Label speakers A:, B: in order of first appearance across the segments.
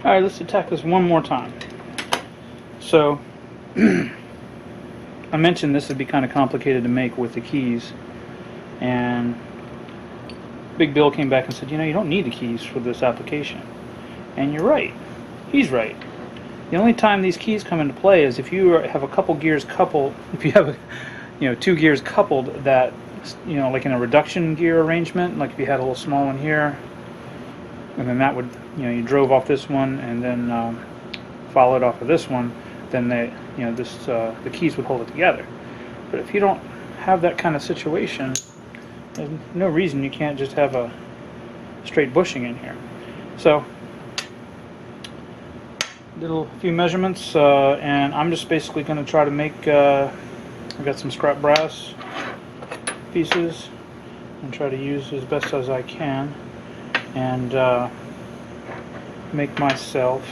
A: Alright, let's attack this one more time. So, I mentioned this would be kind of complicated to make with the keys, and Big Bill came back and said, you know, you don't need the keys for this application. And you're right. He's right. The only time these keys come into play is if you have a couple gears coupled, if you have, two gears coupled that, like in a reduction gear arrangement, like if you had a little small one here, and then that would, you drove off this one and then followed off of this one, then the keys would hold it together. But if you don't have that kind of situation, there's no reason you can't just have a straight bushing in here. So, did a few measurements, and I'm just basically going to try to make, I've got some scrap brass pieces, and try to use as best as I can, and make myself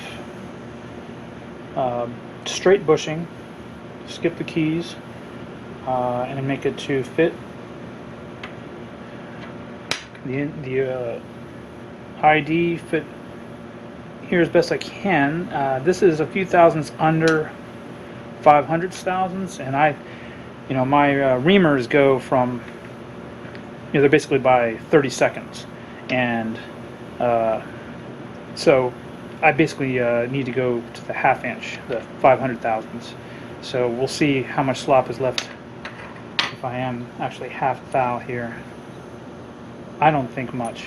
A: straight bushing, skip the keys, and make it to fit the ID fit here as best I can. This is a few thousandths under 500 thousandths, and my reamers go from, they're basically by 30 seconds, and so I basically need to go to the half inch, the 500 thousandths. So we'll see how much slop is left if I am actually half thou here. I don't think much.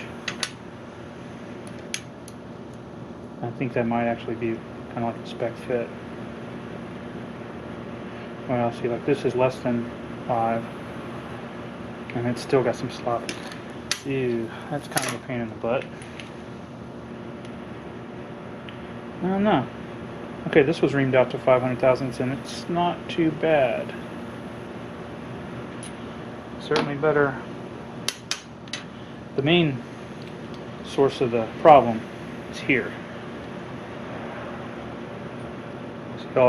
A: I think that might actually be kind of like a spec fit. Well, see, like this is less than 5, and it's still got some slop. Ew, that's kind of a pain in the butt. I don't know. Okay, this was reamed out to 500 thousandths, and it's not too bad. Certainly better. The main source of the problem is here.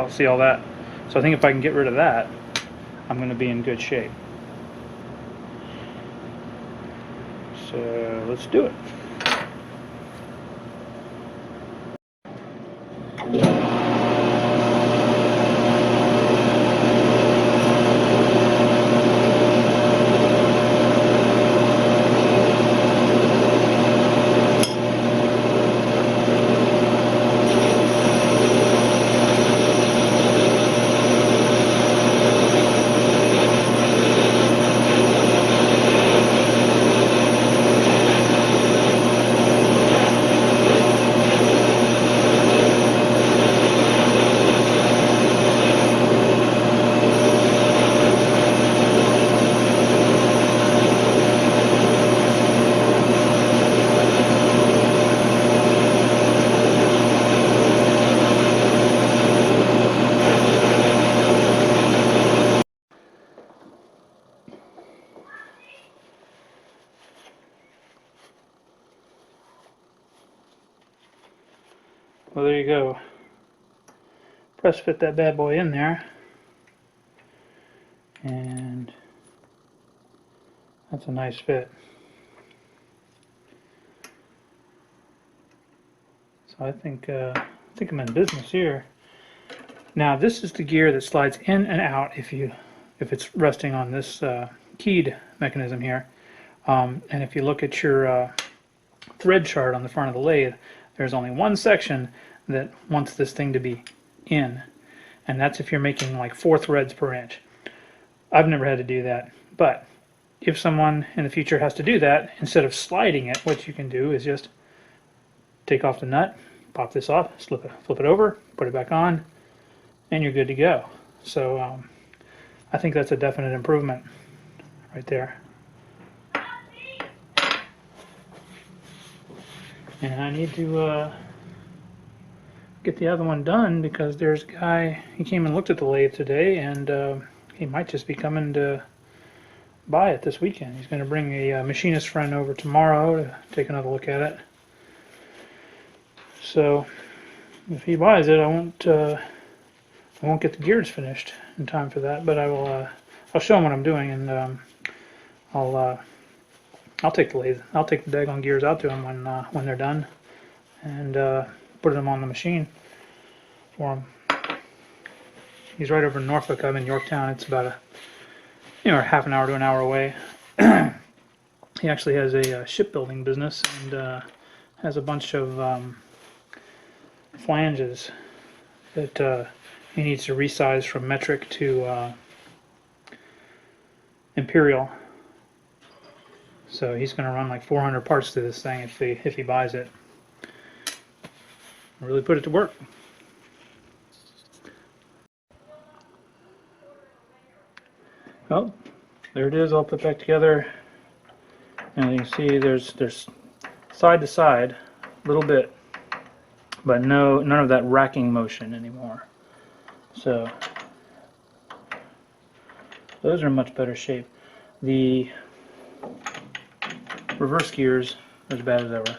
A: See all that? So I think if I can get rid of that, I'm going to be in good shape. So let's do it. Well, there you go. Press fit that bad boy in there, and that's a nice fit. So I think I'm in business here. Now this is the gear that slides in and out if it's resting on this keyed mechanism here. And if you look at your thread chart on the front of the lathe, there's only one section that wants this thing to be in, and that's if you're making like 4 threads per inch. I've never had to do that, but if someone in the future has to do that, instead of sliding it, what you can do is just take off the nut, pop this off, flip it over, put it back on, and you're good to go. So I think that's a definite improvement right there. And I need to get the other one done, because there's a guy, he came and looked at the lathe today, and he might just be coming to buy it this weekend. He's going to bring a machinist friend over tomorrow to take another look at it. So if he buys it, I won't get the gears finished in time for that, but I'll show him what I'm doing, and I'll take the lathe. I'll take the daggone gears out to them when they're done, and put them on the machine for him. He's right over in Norfolk. I'm in Yorktown. It's about half an hour to an hour away. He actually has a shipbuilding business and has a bunch of flanges that he needs to resize from metric to imperial. So he's going to run like 400 parts to this thing if he buys it. Really put it to work. Oh, there it is, all put back together. And you can see there's side to side a little bit, but none of that racking motion anymore. So those are in much better shape. The reverse gears are as bad as ever.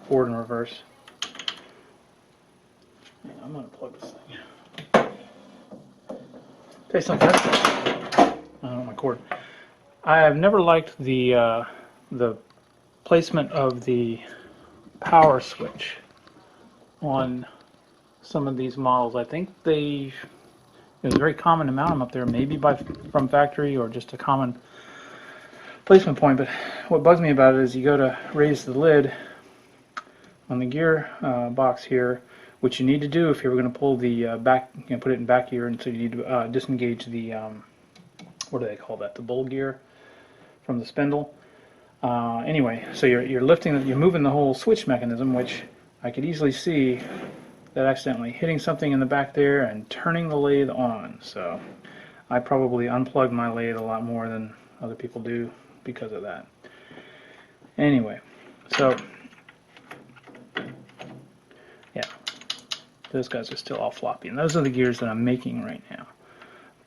A: Forward and reverse. Yeah, I'm going to plug this thing. Okay, something. I don't know my cord. I have never liked the placement of the power switch on some of these models. I think there's a very common to mount them up there, maybe from factory or just a common placement point. But what bugs me about it is you go to raise the lid on the gear box here, which you need to do if you're going to pull the back, put it in back gear, and so you need to disengage the what do they call that? The bull gear from the spindle. Anyway, so you're lifting, you're moving the whole switch mechanism, which I could easily see that accidentally hitting something in the back there and turning the lathe on. So I probably unplug my lathe a lot more than other people do because of that. Anyway, so yeah, those guys are still all floppy, and those are the gears that I'm making right now.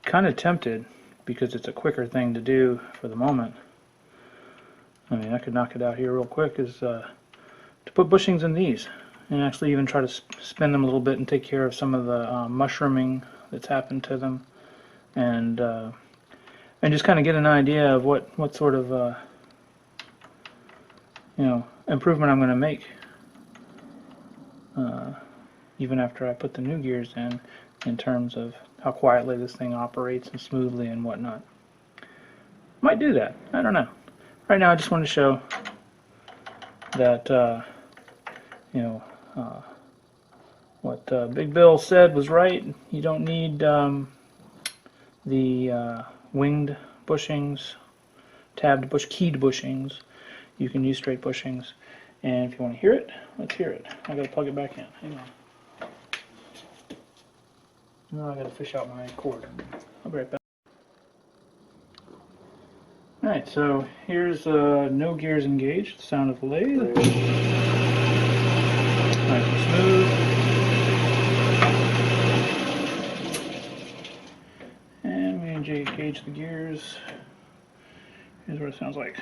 A: Kind of tempted, because it's a quicker thing to do for the moment. I mean, I could knock it out here real quick, is to put bushings in these and actually even try to spin them a little bit and take care of some of the mushrooming that's happened to them, and just kind of get an idea of what sort of improvement I'm going to make even after I put the new gears in terms of how quietly this thing operates and smoothly and whatnot. Might do that. I don't know. Right now I just want to show that what Big Bill said was right. You don't need the winged bushings, keyed bushings. You can use straight bushings. And if you want to hear it, let's hear it. I gotta plug it back in. Hang on. No, I gotta fish out my cord. I'll be right back. Alright, so here's no gears engaged, the sound of the lathe. Nice and smooth. And we engage the gears. Here's what it sounds like.